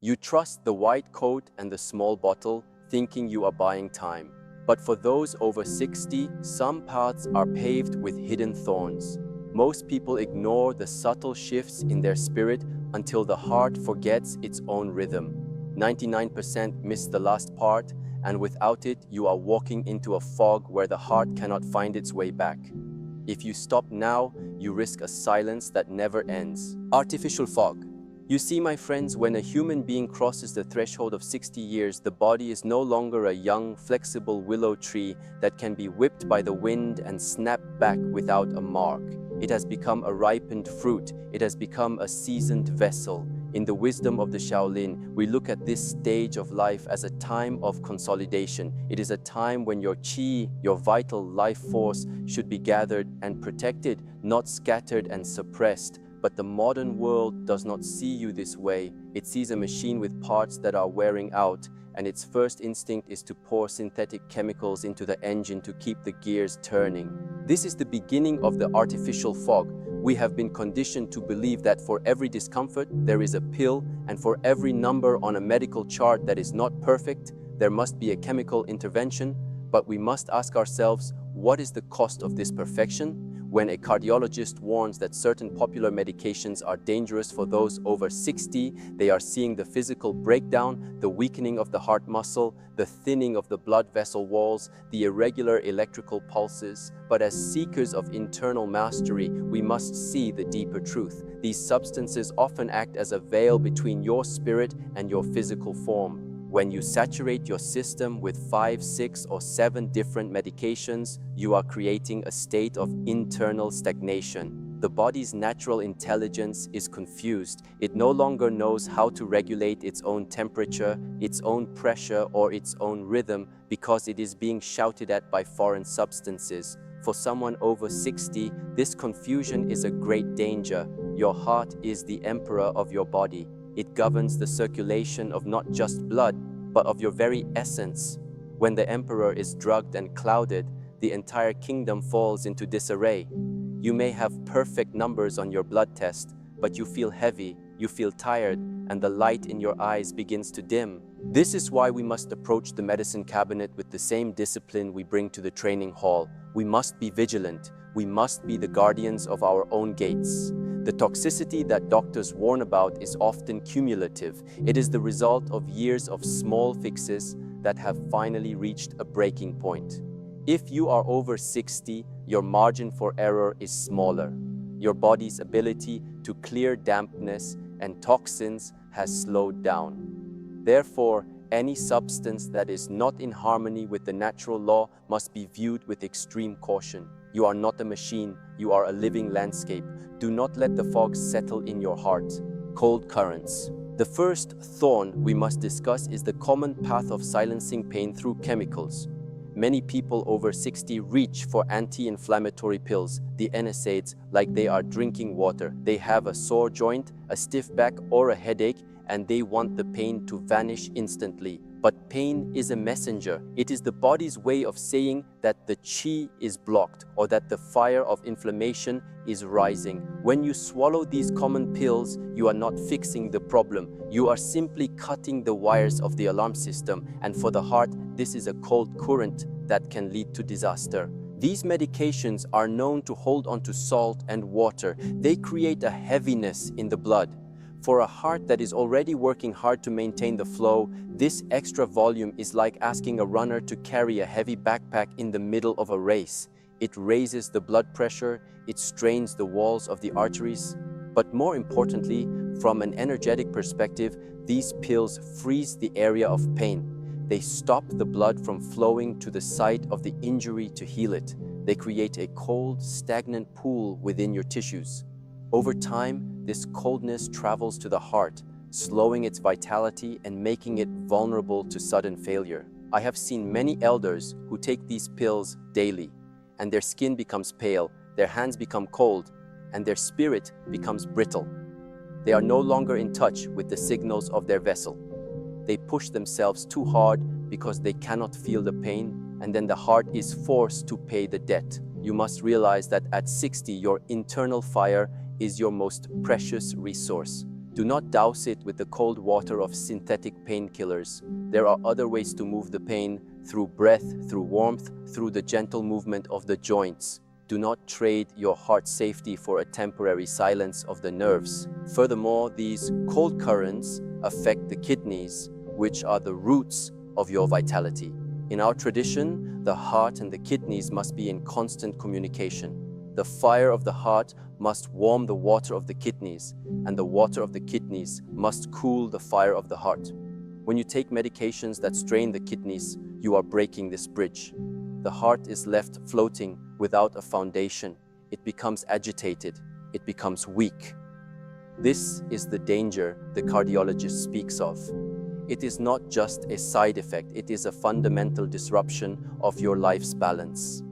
You trust the white coat and the small bottle, thinking you are buying time. But for those over 60, some paths are paved with hidden thorns. Most people ignore the subtle shifts in their spirit until the heart forgets its own rhythm. 99% miss the last part, and without it, you are walking into a fog where the heart cannot find its way back. If you stop now, you risk a silence that never ends. Artificial fog. You see, my friends, when a human being crosses the threshold of 60 years, the body is no longer a young, flexible willow tree that can be whipped by the wind and snapped back without a mark. It has become a ripened fruit. It has become a seasoned vessel. In the wisdom of the Shaolin, we look at this stage of life as a time of consolidation. It is a time when your qi, your vital life force, should be gathered and protected, not scattered and suppressed. But the modern world does not see you this way. It sees a machine with parts that are wearing out, and its first instinct is to pour synthetic chemicals into the engine to keep the gears turning. This is the beginning of the artificial fog. We have been conditioned to believe that for every discomfort, there is a pill, and for every number on a medical chart that is not perfect, there must be a chemical intervention. But we must ask ourselves, what is the cost of this perfection? When a cardiologist warns that certain popular medications are dangerous for those over 60, they are seeing the physical breakdown, the weakening of the heart muscle, the thinning of the blood vessel walls, the irregular electrical pulses. But as seekers of internal mastery, we must see the deeper truth. These substances often act as a veil between your spirit and your physical form. When you saturate your system with 5, 6, or 7 different medications, you are creating a state of internal stagnation. The body's natural intelligence is confused. It no longer knows how to regulate its own temperature, its own pressure, or its own rhythm because it is being shouted at by foreign substances. For someone over 60, this confusion is a great danger. Your heart is the emperor of your body. It governs the circulation of not just blood, but of your very essence. When the emperor is drugged and clouded, the entire kingdom falls into disarray. You may have perfect numbers on your blood test, but you feel heavy, you feel tired, and the light in your eyes begins to dim. This is why we must approach the medicine cabinet with the same discipline we bring to the training hall. We must be vigilant. We must be the guardians of our own gates. The toxicity that doctors warn about is often cumulative. It is the result of years of small fixes that have finally reached a breaking point. If you are over 60, your margin for error is smaller. Your body's ability to clear dampness and toxins has slowed down. Therefore, any substance that is not in harmony with the natural law must be viewed with extreme caution. You are not a machine, you are a living landscape. Do not let the fog settle in your heart. Cold currents. The first thorn we must discuss is the common path of silencing pain through chemicals. Many people over 60 reach for anti-inflammatory pills, the NSAIDs, like they are drinking water. They have a sore joint, a stiff back, or a headache, and they want the pain to vanish instantly. But pain is a messenger. It is the body's way of saying that the qi is blocked or that the fire of inflammation is rising. When you swallow these common pills, you are not fixing the problem. You are simply cutting the wires of the alarm system. And for the heart, this is a cold current that can lead to disaster. These medications are known to hold onto salt and water. They create a heaviness in the blood. For a heart that is already working hard to maintain the flow, this extra volume is like asking a runner to carry a heavy backpack in the middle of a race. It raises the blood pressure, it strains the walls of the arteries. But more importantly, from an energetic perspective, these pills freeze the area of pain. They stop the blood from flowing to the site of the injury to heal it. They create a cold, stagnant pool within your tissues. Over time, this coldness travels to the heart, slowing its vitality and making it vulnerable to sudden failure. I have seen many elders who take these pills daily, and their skin becomes pale, their hands become cold, and their spirit becomes brittle. They are no longer in touch with the signals of their vessel. They push themselves too hard because they cannot feel the pain, and then the heart is forced to pay the debt. You must realize that at 60, your internal fire is your most precious resource. Do not douse it with the cold water of synthetic painkillers. There are other ways to move the pain: through breath, through warmth, through the gentle movement of the joints. Do not trade your heart's safety for a temporary silence of the nerves. Furthermore, these cold currents affect the kidneys, which are the roots of your vitality. In our tradition, the heart and the kidneys must be in constant communication. The fire of the heart must warm the water of the kidneys, and the water of the kidneys must cool the fire of the heart. When you take medications that strain the kidneys, you are breaking this bridge. The heart is left floating without a foundation. It becomes agitated. It becomes weak. This is the danger the cardiologist speaks of. It is not just a side effect, it is a fundamental disruption of your life's balance.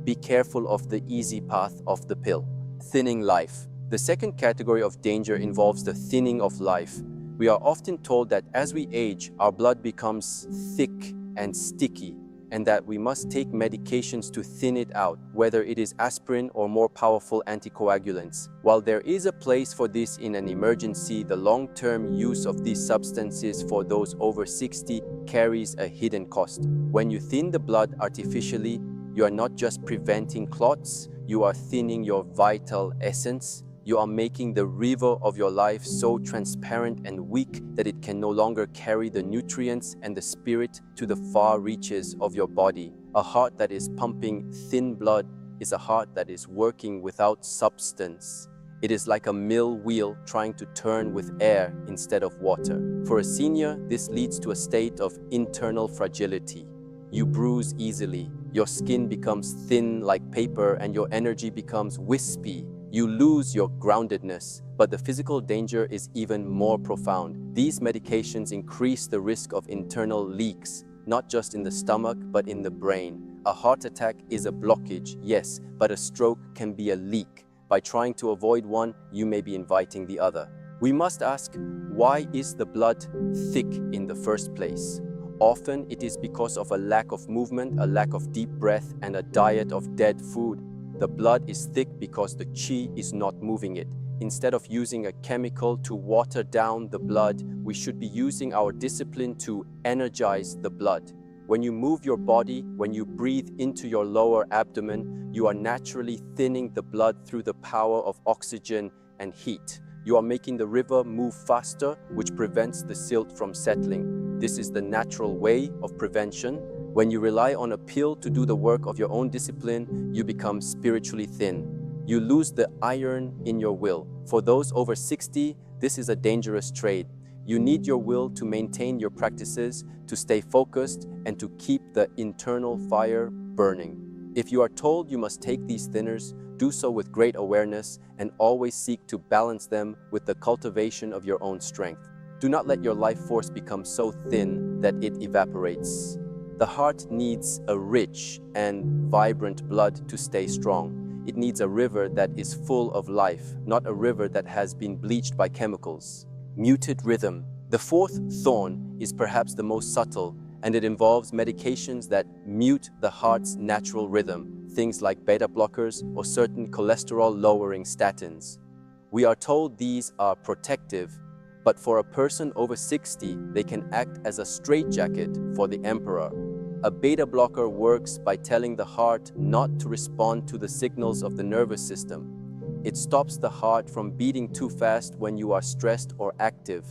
Be careful of the easy path of the pill. Thinning life. The second category of danger involves the thinning of life. We are often told that as we age, our blood becomes thick and sticky, and that we must take medications to thin it out, whether it is aspirin or more powerful anticoagulants. While there is a place for this in an emergency, the long-term use of these substances for those over 60 carries a hidden cost. When you thin the blood artificially, you are not just preventing clots, you are thinning your vital essence. You are making the river of your life so transparent and weak that it can no longer carry the nutrients and the spirit to the far reaches of your body. A heart that is pumping thin blood is a heart that is working without substance. It is like a mill wheel trying to turn with air instead of water. For a senior, this leads to a state of internal fragility. You bruise easily, your skin becomes thin like paper, and your energy becomes wispy. You lose your groundedness, but the physical danger is even more profound. These medications increase the risk of internal leaks, not just in the stomach, but in the brain. A heart attack is a blockage, yes, but a stroke can be a leak. By trying to avoid one, you may be inviting the other. We must ask, why is the blood thick in the first place? Often it is because of a lack of movement, a lack of deep breath, and a diet of dead food. The blood is thick because the qi is not moving it. Instead of using a chemical to water down the blood, we should be using our discipline to energize the blood. When you move your body, when you breathe into your lower abdomen, you are naturally thinning the blood through the power of oxygen and heat. You are making the river move faster, which prevents the silt from settling. This is the natural way of prevention. When you rely on a pill to do the work of your own discipline, you become spiritually thin. You lose the iron in your will. For those over 60, this is a dangerous trade. You need your will to maintain your practices, to stay focused, and to keep the internal fire burning. If you are told you must take these thinners, do so with great awareness and always seek to balance them with the cultivation of your own strength. Do not let your life force become so thin that it evaporates. The heart needs a rich and vibrant blood to stay strong. It needs a river that is full of life, not a river that has been bleached by chemicals. Muted rhythm. The fourth thorn is perhaps the most subtle, and it involves medications that mute the heart's natural rhythm, things like beta blockers or certain cholesterol-lowering statins. We are told these are protective, but for a person over 60, they can act as a straitjacket for the emperor. A beta blocker works by telling the heart not to respond to the signals of the nervous system. It stops the heart from beating too fast when you are stressed or active.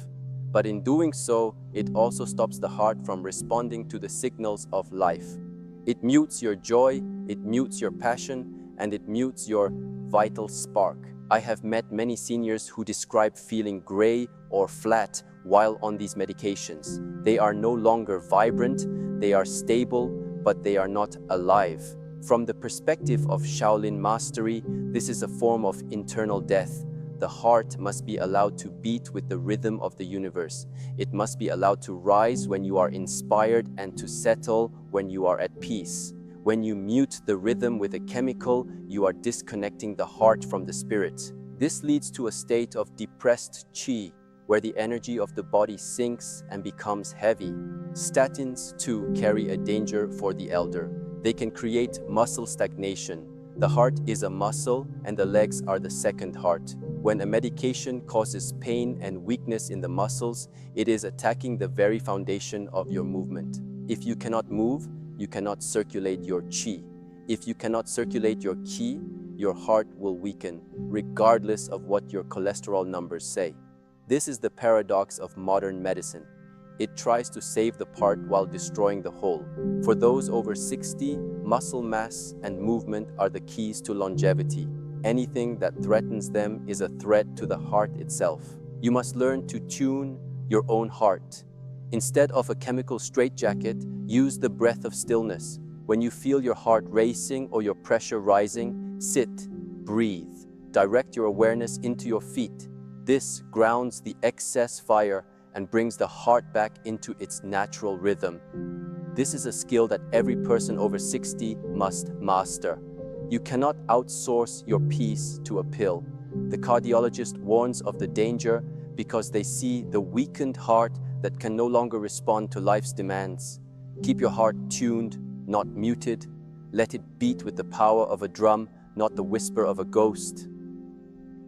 But in doing so, it also stops the heart from responding to the signals of life. It mutes your joy, it mutes your passion, and it mutes your vital spark. I have met many seniors who describe feeling gray or flat while on these medications. They are no longer vibrant, they are stable, but they are not alive. From the perspective of Shaolin mastery, this is a form of internal death. The heart must be allowed to beat with the rhythm of the universe. It must be allowed to rise when you are inspired and to settle when you are at peace. When you mute the rhythm with a chemical, you are disconnecting the heart from the spirit. This leads to a state of depressed qi, where the energy of the body sinks and becomes heavy. Statins, too, carry a danger for the elder. They can create muscle stagnation. The heart is a muscle, and the legs are the second heart. When a medication causes pain and weakness in the muscles, it is attacking the very foundation of your movement. If you cannot move, you cannot circulate your qi. If you cannot circulate your qi, your heart will weaken, regardless of what your cholesterol numbers say. This is the paradox of modern medicine. It tries to save the part while destroying the whole. For those over 60, muscle mass and movement are the keys to longevity. Anything that threatens them is a threat to the heart itself. You must learn to tune your own heart. Instead of a chemical straitjacket, use the breath of stillness. When you feel your heart racing or your pressure rising, sit, breathe. Direct your awareness into your feet. This grounds the excess fire and brings the heart back into its natural rhythm. This is a skill that every person over 60 must master. You cannot outsource your peace to a pill. The cardiologist warns of the danger because they see the weakened heart that can no longer respond to life's demands. Keep your heart tuned, not muted. Let it beat with the power of a drum, not the whisper of a ghost.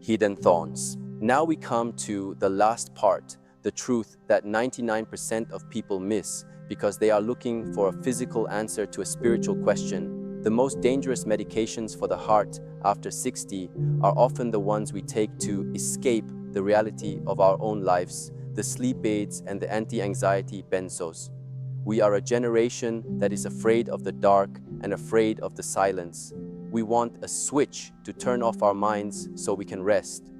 Hidden thorns. Now we come to the last part, the truth that 99% of people miss because they are looking for a physical answer to a spiritual question. The most dangerous medications for the heart after 60 are often the ones we take to escape the reality of our own lives, the sleep aids and the anti-anxiety benzos. We are a generation that is afraid of the dark and afraid of the silence. We want a switch to turn off our minds so we can rest.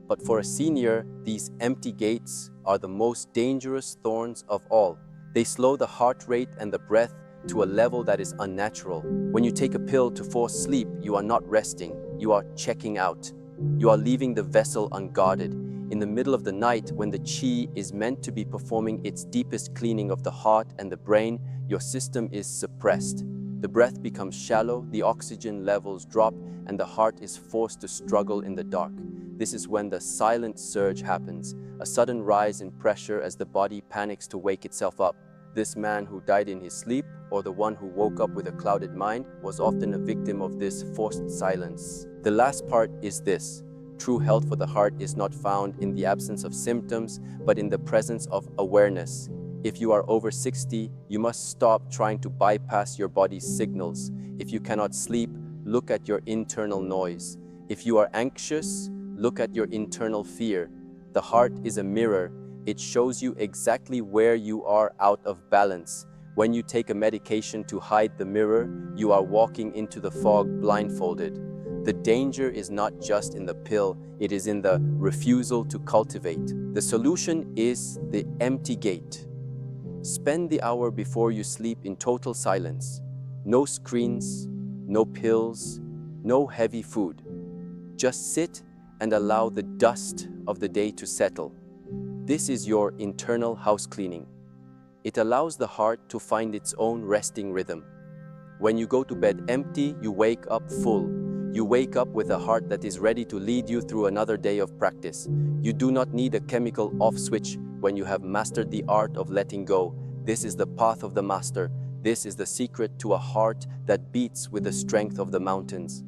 But for a senior, these empty gates are the most dangerous thorns of all. They slow the heart rate and the breath to a level that is unnatural. When you take a pill to force sleep, you are not resting, you are checking out. You are leaving the vessel unguarded. In the middle of the night, when the qi is meant to be performing its deepest cleaning of the heart and the brain, your system is suppressed. The breath becomes shallow, the oxygen levels drop, and the heart is forced to struggle in the dark. This is when the silent surge happens, a sudden rise in pressure as the body panics to wake itself up. This man who died in his sleep, or the one who woke up with a clouded mind, was often a victim of this forced silence. The last part is this. True health for the heart is not found in the absence of symptoms, but in the presence of awareness. If you are over 60, you must stop trying to bypass your body's signals. If you cannot sleep, look at your internal noise. If you are anxious, look at your internal fear. The heart is a mirror. It shows you exactly where you are out of balance. When you take a medication to hide the mirror, you are walking into the fog blindfolded. The danger is not just in the pill, it is in the refusal to cultivate. The solution is the empty gate. Spend the hour before you sleep in total silence. No screens, no pills, no heavy food. Just sit and allow the dust of the day to settle. This is your internal house cleaning. It allows the heart to find its own resting rhythm. When you go to bed empty, you wake up full. You wake up with a heart that is ready to lead you through another day of practice. You do not need a chemical off switch when you have mastered the art of letting go. This is the path of the master. This is the secret to a heart that beats with the strength of the mountains.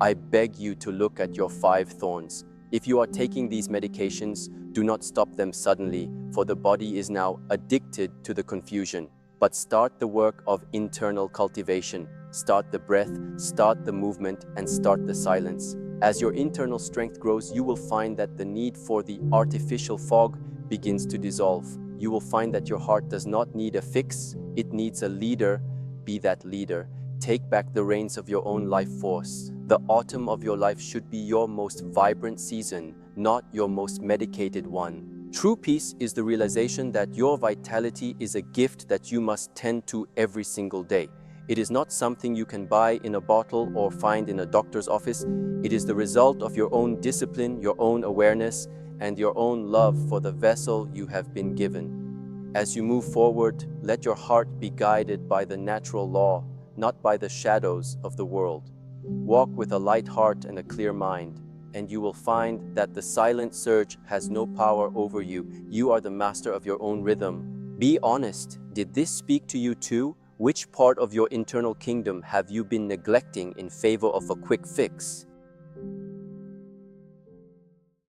I beg you to look at your 5 thorns. If you are taking these medications, do not stop them suddenly, for the body is now addicted to the confusion. But start the work of internal cultivation. Start the breath, start the movement, and start the silence. As your internal strength grows, you will find that the need for the artificial fog begins to dissolve. You will find that your heart does not need a fix, it needs a leader. Be that leader. Take back the reins of your own life force. The autumn of your life should be your most vibrant season, not your most medicated one. True peace is the realization that your vitality is a gift that you must tend to every single day. It is not something you can buy in a bottle or find in a doctor's office. It is the result of your own discipline, your own awareness, and your own love for the vessel you have been given. As you move forward, let your heart be guided by the natural law, not by the shadows of the world. Walk with a light heart and a clear mind, and you will find that the silent surge has no power over you. You are the master of your own rhythm. Be honest. Did this speak to you too? Which part of your internal kingdom have you been neglecting in favor of a quick fix?